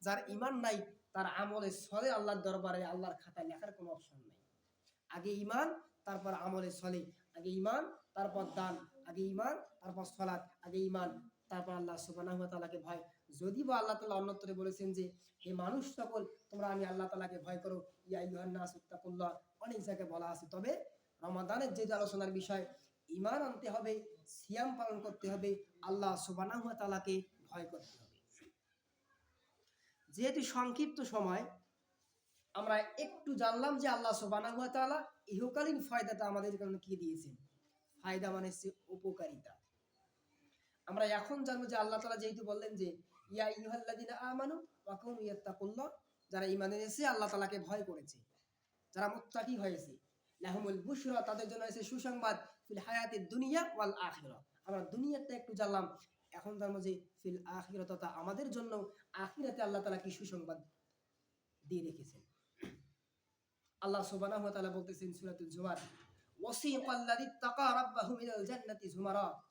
যার ঈমান নাই তার আমলে সলে আল্লাহর দরবারে আল্লাহর খাতায় লেখার কোনো অপশন নাই। আগে ঈমান তারপর আমলে সলে, আগে ঈমান তারপর দান, আগে ঈমান তারপর সালাত, আগে ঈমান তারপর আল্লাহ সুবহানাহু ওয়া তাআলাকে ভয়। যদি বা আল্লাহ তাআলা অন্যত্রে বলেছেন যে হে মানুষ সকল তোমরা আমি আল্লাহ তাআলাকে ভয় করো, ইয়া আইয়ুহান নাস ইত্তাকুল্লাহ, অনেক জায়গায় বলা আছে। তবে রমাদানের যে আলোচনার বিষয়, ঈমান আনতে হবে, সিয়াম পালন করতে হবে, আল্লাহ সুবহানাহু ওয়া তাআলাকে ভয় করতে হবে। যেহেতু সংক্ষিপ্ত সময় আমরা একটু জানলাম যে আল্লাহ সুবহানাহু ওয়া তাআলা ইহকালীন ফায়দাটা আমাদের জন্য কি দিয়েছেন। ফায়দা মানে হচ্ছে উপকারিতা। আমরা এখন জানবো যে আল্লাহ তাআলা যেহেতু বললেন যে ইয়া আইয়ুহাল্লাযিনা আমানু ওয়া কুনু ইয়াত্তাকুল্লাহ, যারা ঈমান এনেছে আল্লাহ তাআলাকে ভয় করেছে, যারা মুত্তাকি হয়েছে, লাহুমুল বুশরা, তাদের জন্য আছে সুসংবাদ, ফিল হায়াতিদ দুনিয়া ওয়াল আখিরাহ। আমরা দুনিয়াতে একটু জানলাম, এখন জানবো যে ফিল আখিরাহ, তথা আমাদের জন্য আখিরাতে আল্লাহ তাআলা কি সুসংবাদ দিয়ে রেখেছেন। আল্লাহ সুবহানাহু ওয়া তাআলা বলতেছেন সূরাতুল জুমার, ওয়াসিকাল্লাযী তাকা রাব্বাহু মিনাল জান্নাতি যুমারা,